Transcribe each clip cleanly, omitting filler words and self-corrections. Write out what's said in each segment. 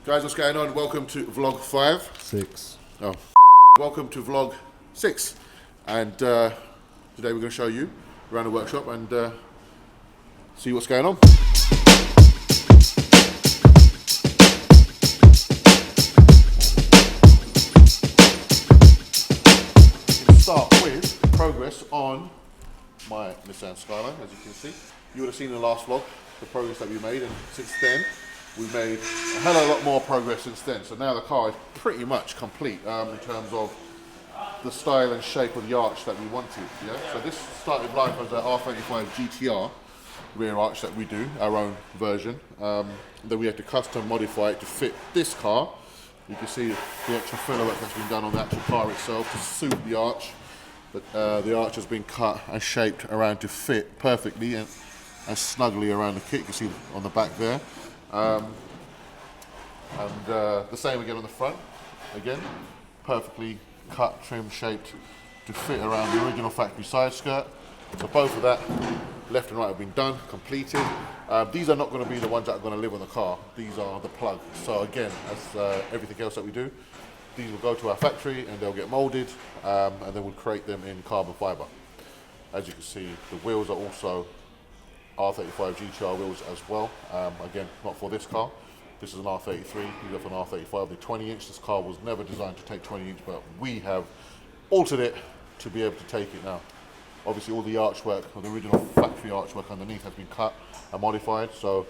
Guys, what's going on? Welcome to vlog 5. 6. Oh, welcome to vlog 6. And today we're going to show you around the workshop and see what's going on. We'll start with progress on my Nissan Skyline, as you can see. You would have seen in the last vlog the progress that we made, and since then we've made a hell of a lot more progress since then. So now the car is pretty much complete in terms of the style and shape of the arch that we wanted. Yeah. So this started life as an R35 GTR rear arch that we do, our own version. Then we had to custom modify it to fit this car. You can see the extra filler work that's been done on the actual car itself to suit the arch. But the arch has been cut and shaped around to fit perfectly and snugly around the kit. You can see on the back there. The same again on the front. Again, perfectly cut, trim, shaped to fit around the original factory side skirt. So both of that, left and right, have been done, completed. These are not going to be the ones that are going to live on the car. These are the plug. So again, as everything else that we do, these will go to our factory and they'll get molded, and then we'll create them in carbon fiber. As you can see, the wheels are also R35 GTR wheels as well. Again, not for this car. This is an R33, these are for an R35, the 20-inch. This car was never designed to take 20-inch, but we have altered it to be able to take it now. Obviously all the archwork, or the original factory archwork underneath has been cut and modified, so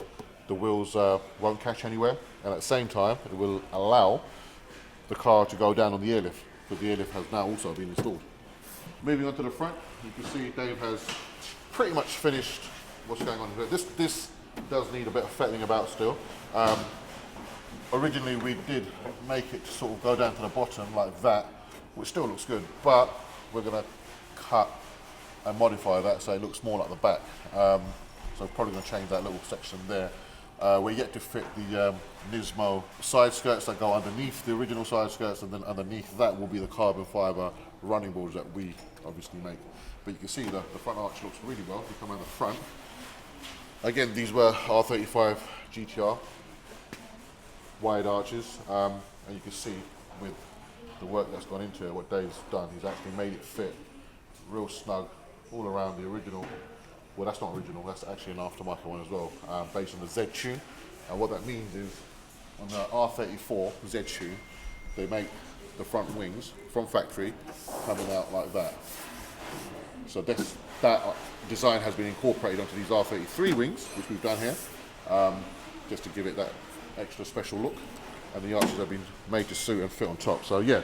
the wheels won't catch anywhere, and at the same time it will allow the car to go down on the airlift, because the airlift has now also been installed. Moving on to the front, you can see Dave has pretty much finished what's going on here. This does need a bit of fettling about still. Originally we did make it to sort of go down to the bottom like that, which still looks good, but we're going to cut and modify that so it looks more like the back. So probably going to change that little section there. We're yet to fit the Nismo side skirts that go underneath the original side skirts, and then underneath that will be the carbon fiber running boards that we obviously make. But you can see the front arch looks really well if you come around the front. Again, these were R35 GTR wide arches, and you can see with the work that's gone into it, what Dave's done, he's actually made it fit real snug all around the original. Well, that's not original, that's actually an aftermarket one as well, based on the Z-Tune. And what that means is, on the R34 Z-Tune, they make the front wings from factory coming out like that. So that design has been incorporated onto these R33 wings, which we've done here, just to give it that extra special look. And the arches have been made to suit and fit on top. So yeah,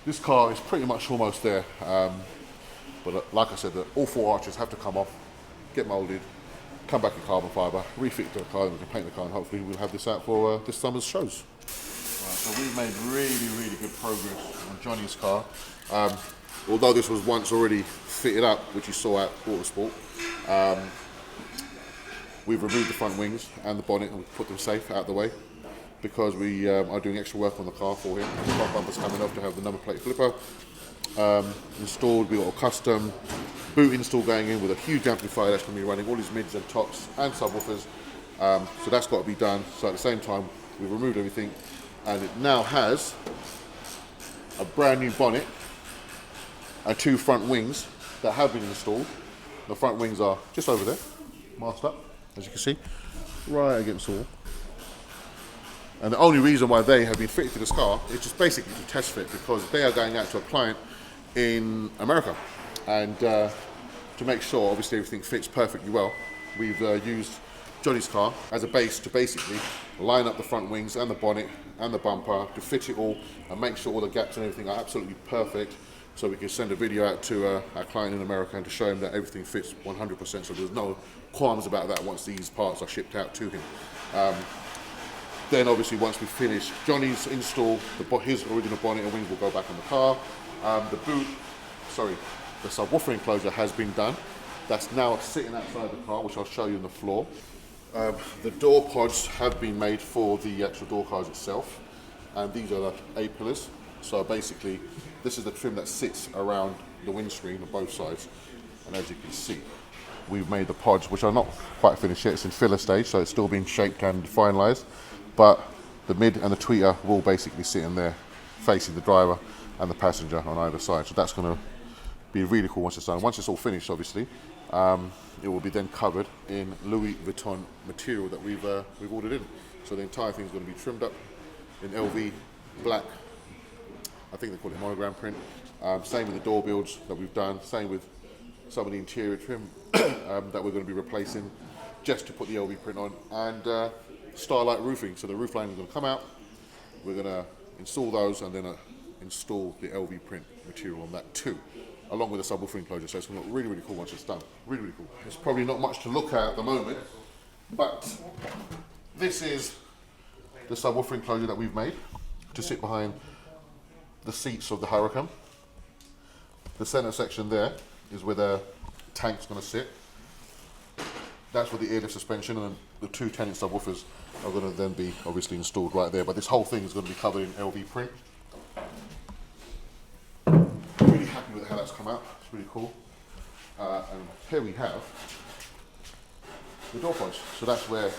this car is pretty much almost there. But like I said, all 4 arches have to come off, get molded, come back in carbon fiber, refit the car, and we can paint the car, and hopefully we'll have this out for this summer's shows. Right, so we've made really good progress on Johnny's car. Although this was once already fitted up, which you saw at Autosport, we've removed the front wings and the bonnet and we've put them safe out the way, because we are doing extra work on the car for him. The front bumper's coming off to have the number plate flipper installed. We've got a custom boot install going in with a huge amplifier that's going to be running all his mids and tops and subwoofers. So that's got to be done. So at the same time, we've removed everything, and it now has a brand new bonnet and 2 front wings that have been installed. The front wings are just over there, masked up, as you can see, right against the wall. And the only reason why they have been fitted to this car is just basically to test fit, because they are going out to a client in America. And to make sure, obviously, everything fits perfectly well, we've used Johnny's car as a base to basically line up the front wings and the bonnet and the bumper to fit it all and make sure all the gaps and everything are absolutely perfect, so we can send a video out to our client in America and to show him that everything fits 100%, so there's no qualms about that once these parts are shipped out to him. Then obviously once we finish Johnny's install, his original bonnet and wings will go back on the car. The subwoofer enclosure has been done. That's now sitting outside the car, which I'll show you on the floor. The door pods have been made for the actual door cars itself, and these are the A-pillars. So basically, this is the trim that sits around the windscreen on both sides, and as you can see, we've made the pods, which are not quite finished yet. It's in filler stage, so it's still being shaped and finalised. But the mid and the tweeter will basically sit in there facing the driver and the passenger on either side. So that's going to be really cool once it's done. Once it's all finished, obviously, it will be then covered in Louis Vuitton material that we've ordered in. So the entire thing is going to be trimmed up in LV black. I think they call it monogram print. Same with the door builds that we've done. Same with some of the interior trim that we're going to be replacing just to put the LV print on. And Starlight roofing. So the roof line is going to come out. We're going to install those and then install the LV print material on that too, along with the subwoofer enclosure. So it's going to look really, really cool once it's done. Really, really cool. There's probably not much to look at the moment, but this is the subwoofer enclosure that we've made to sit behind the seats of the Huracan. The center section there is where the tank's going to sit. That's where the airlift suspension and the two 10-inch subwoofers are going to then be obviously installed right there. But this whole thing is going to be covered in LV print. Really happy with how that's come out. It's really cool. And here we have the door post. So that's where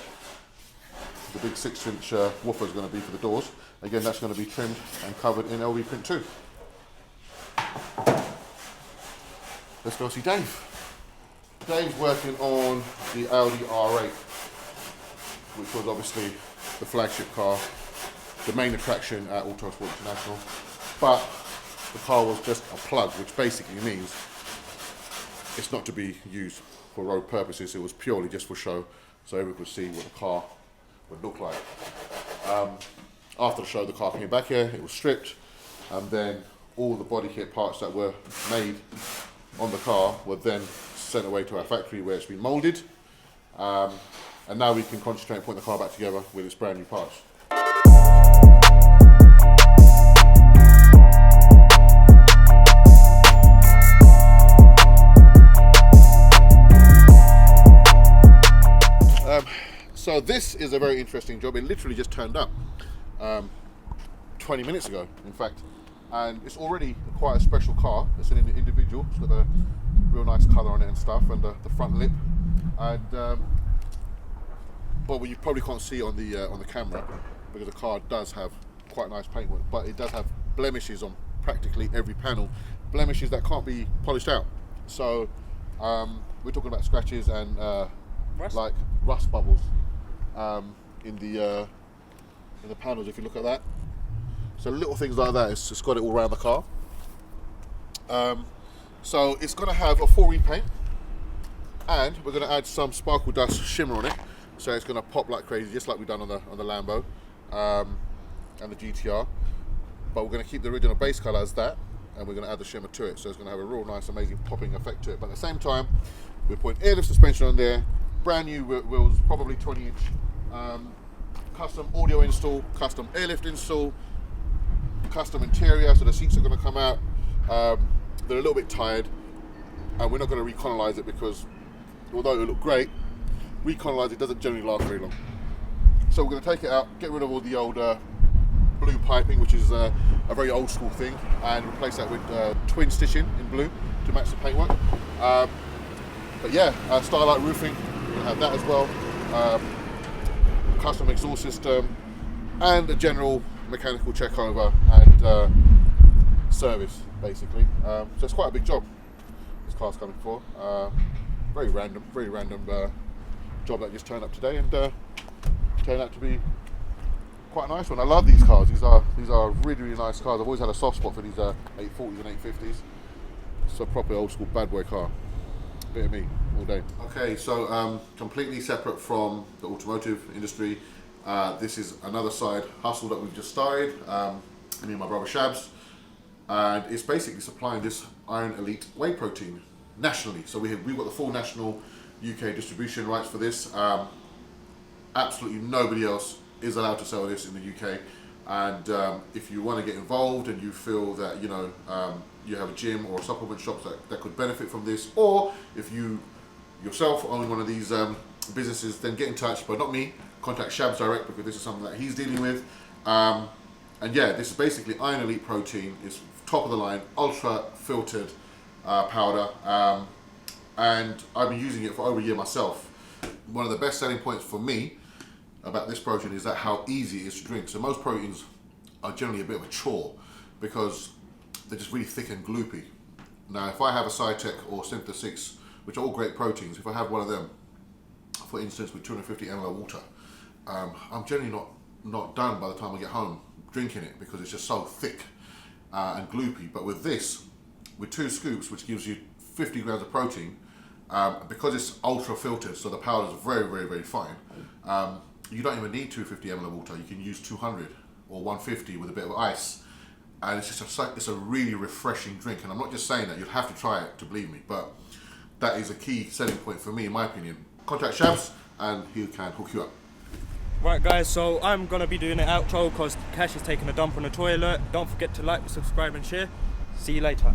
the big 6-inch woofer is going to be for the doors. Again, that's going to be trimmed and covered in LV print too. Let's go see Dave. Dave's working on the Audi R8, which was obviously the flagship car, the main attraction at Autosport International. But the car was just a plug, which basically means it's not to be used for road purposes. It was purely just for show, so everyone could see what the car would look like. After the show, the car came back here, it was stripped, and then all the body kit parts that were made on the car were then sent away to our factory where it's been moulded. And now we can concentrate and put the car back together with its brand new parts. So this is a very interesting job. It literally just turned up 20 minutes ago, in fact. And it's already quite a special car. It's an individual. It's got a real nice colour on it and stuff, and the front lip. And but you probably can't see on the camera because the car does have quite nice paintwork, but it does have blemishes on practically every panel. Blemishes that can't be polished out. So we're talking about scratches and like rust bubbles in the panels. If you look at that. So little things like that, it's just got it all around the car. So it's going to have a full repaint, and we're going to add some sparkle dust shimmer on it, so it's going to pop like crazy, just like we've done on the Lambo and the GTR. But we're going to keep the original base colour as that, and we're going to add the shimmer to it, so it's going to have a real nice, amazing popping effect to it. But at the same time, we're putting airlift suspension on there, brand new wheels, probably 20-inch, custom audio install, custom airlift install, custom interior, so the seats are going to come out. They're a little bit tired, and we're not going to recolonize it because although it will look great, recolonize it doesn't generally last very long. So we're going to take it out, get rid of all the old blue piping, which is a very old school thing, and replace that with twin stitching in blue to match the paintwork. But yeah, Starlight roofing, we're going to have that as well. Custom exhaust system, and a general mechanical check over and service, basically. So it's quite a big job this car's coming for. Very random job that just turned up today, and turned out to be quite a nice one. I love these cars. These are really, really nice cars. I've always had a soft spot for these 840s and 850s. It's a proper old school bad boy car. Bit of me all day. Okay, so completely separate from the automotive industry. This is another side hustle that we've just started, me and my brother Shabs, and it's basically supplying this Iron Elite whey protein nationally. So we've got the full national UK distribution rights for this. Absolutely nobody else is allowed to sell this in the UK, and if you want to get involved and you feel that you have a gym or a supplement shop that could benefit from this, or if you yourself own one of these businesses, then get in touch, but not me. Contact Shabs direct, because this is something that he's dealing with. And yeah, this is basically Iron Elite protein. It's top of the line, ultra filtered powder, and I've been using it for over a year myself. One of the best selling points for me about this protein is that how easy it is to drink. So most proteins are generally a bit of a chore because they're just really thick and gloopy. Now, if I have a Cytec or Synthesis 6, which are all great proteins, if I have one of them, for instance, with 250 ml of water, I'm generally not done by the time I get home drinking it because it's just so thick and gloopy. But with this, with 2 scoops, which gives you 50 grams of protein, because it's ultra filtered, so the powder is very, very, very fine, you don't even need 250 ml of water. You can use 200 or 150 with a bit of ice. And it's just it's a really refreshing drink. And I'm not just saying that, you'll have to try it to believe me, but that is a key selling point for me, in my opinion. Contact Shabs and he can hook you up. Right guys, so I'm gonna be doing an outro because Kash is taking a dump on the toilet. Don't forget to like, subscribe and share. See you later.